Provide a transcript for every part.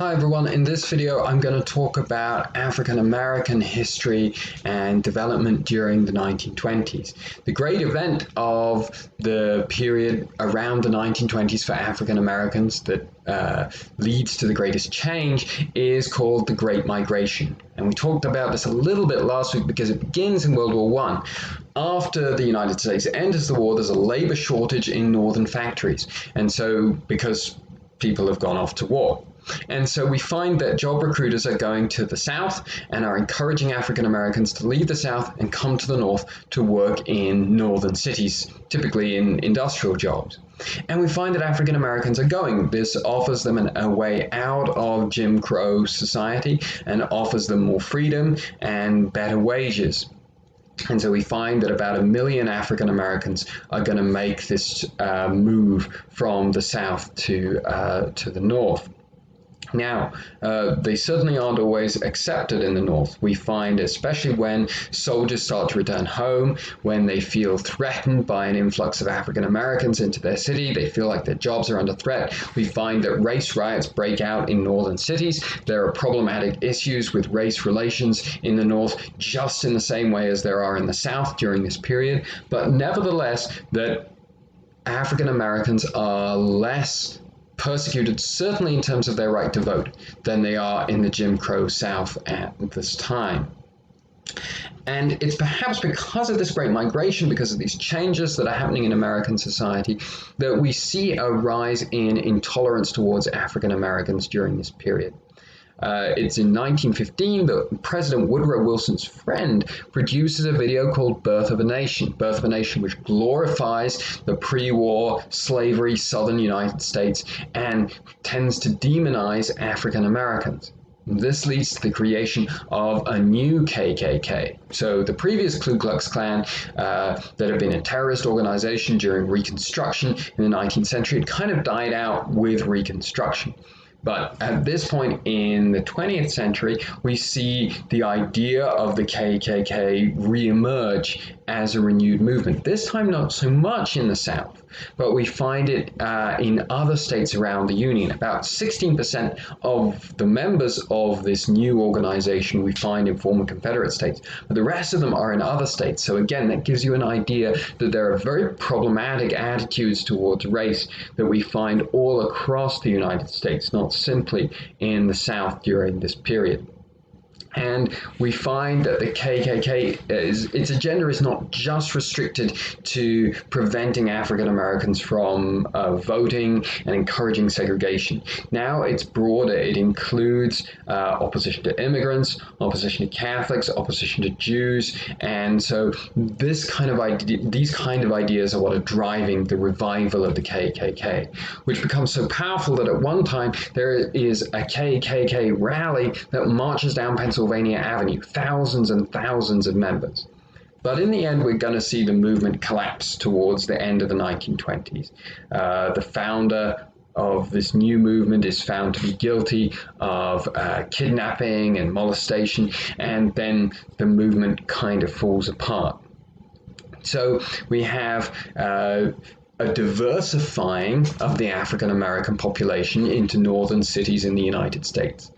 Hi everyone, in this video I'm going to talk about African American history and development during the 1920s. The great event of the period around the 1920s for African Americans that leads to the greatest change is called the Great Migration. And we talked about this a little bit last week because it begins in World War I. After the United States enters the war, there's a labor shortage in northern factories. And so because people have gone off to war. And so we find that job recruiters are going to the South and are encouraging African Americans to leave the South and come to the North to work in northern cities, typically in industrial jobs. And we find that African Americans are going. This offers them a way out of Jim Crow society and offers them more freedom and better wages. And so we find that about 1 million African Americans are going to make this move from the South to the North. Now, they certainly aren't always accepted in the North. We find, especially when soldiers start to return home, when they feel threatened by an influx of African Americans into their city, they feel like their jobs are under threat. We find that race riots break out in northern cities. There are problematic issues with race relations in the North, just in the same way as there are in the South during this period. But nevertheless, that African Americans are less persecuted, certainly in terms of their right to vote, than they are in the Jim Crow South at this time. And it's perhaps because of this great migration, because of these changes that are happening in American society, that we see a rise in intolerance towards African Americans during this period. It's in 1915 that President Woodrow Wilson's friend produces a video called Birth of a Nation, which glorifies the pre-war slavery southern United States and tends to demonize African Americans. This leads to the creation of a new KKK. So the previous Ku Klux Klan that had been a terrorist organization during Reconstruction in the 19th century had kind of died out with Reconstruction. But at this point in the 20th century, we see the idea of the KKK reemerge as a renewed movement. This time not so much in the South, but we find it in other states around the Union. About 16% of the members of this new organization we find in former Confederate states, but the rest of them are in other states. So again, that gives you an idea that there are very problematic attitudes towards race that we find all across the United States, not simply in the South during this period. And we find that the KKK, its agenda is not just restricted to preventing African Americans from voting and encouraging segregation. Now it's broader. It includes opposition to immigrants, opposition to Catholics, opposition to Jews. And so these kind of ideas are what are driving the revival of the KKK, which becomes so powerful that at one time there is a KKK rally that marches down Pennsylvania Avenue, thousands and thousands of members. But in the end, we're going to see the movement collapse towards the end of the 1920s. The founder of this new movement is found to be guilty of kidnapping and molestation, and then the movement kind of falls apart. So we have a diversifying of the African American population into northern cities in the United States.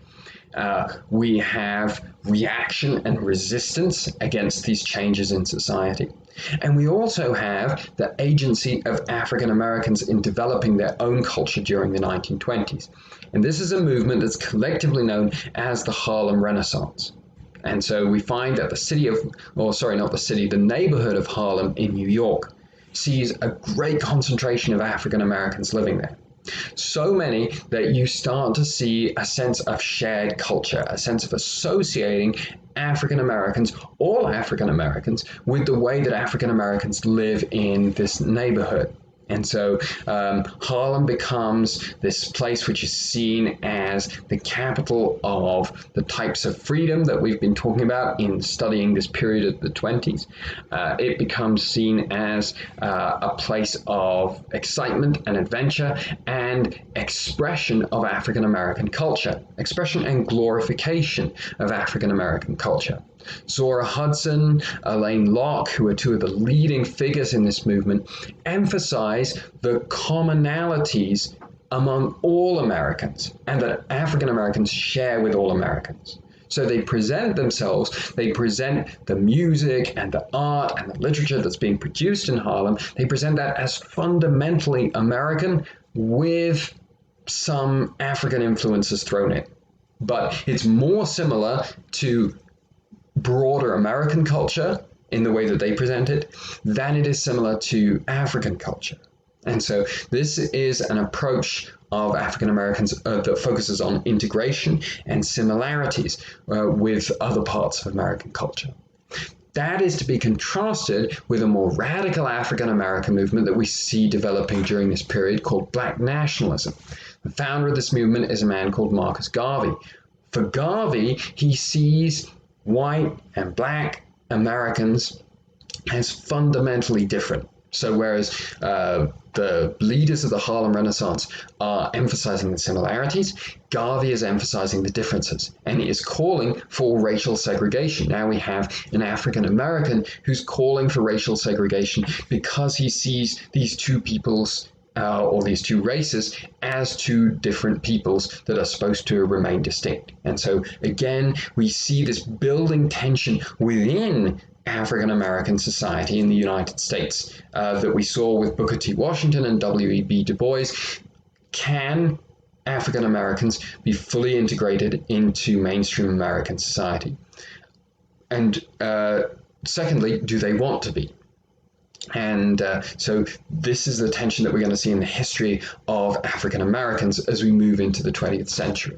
We have reaction and resistance against these changes in society. And we also have the agency of African Americans in developing their own culture during the 1920s. And this is a movement that's collectively known as the Harlem Renaissance. And so we find that the neighborhood of Harlem in New York sees a great concentration of African Americans living there. So many that you start to see a sense of shared culture, a sense of associating African Americans, all African Americans, with the way that African Americans live in this neighborhood. And so Harlem becomes this place which is seen as the capital of the types of freedom that we've been talking about in studying this period of the 20s. It becomes seen as a place of excitement and adventure and expression of African American culture, expression and glorification of African American culture. Zora Hudson, Elaine Locke, who are two of the leading figures in this movement, emphasize the commonalities among all Americans and that African Americans share with all Americans. So they present themselves, they present the music and the art and the literature that's being produced in Harlem, they present that as fundamentally American with some African influences thrown in. But it's more similar to broader American culture in the way that they present it than it is similar to African culture. And so this is an approach of African Americans that focuses on integration and similarities with other parts of American culture. That is to be contrasted with a more radical African American movement that we see developing during this period called Black nationalism. The founder of this movement is a man called Marcus Garvey. For Garvey, he sees white and Black Americans as fundamentally different. So whereas the leaders of the Harlem Renaissance are emphasizing the similarities, Garvey is emphasizing the differences, and he is calling for racial segregation. Now we have an African American who's calling for racial segregation because he sees these two peoples or these two races as two different peoples that are supposed to remain distinct. And so again, we see this building tension within African American society in the United States that we saw with Booker T. Washington and W.E.B. Du Bois. Can African Americans be fully integrated into mainstream American society? And secondly, do they want to be? And so this is the tension that we're going to see in the history of African Americans as we move into the 20th century.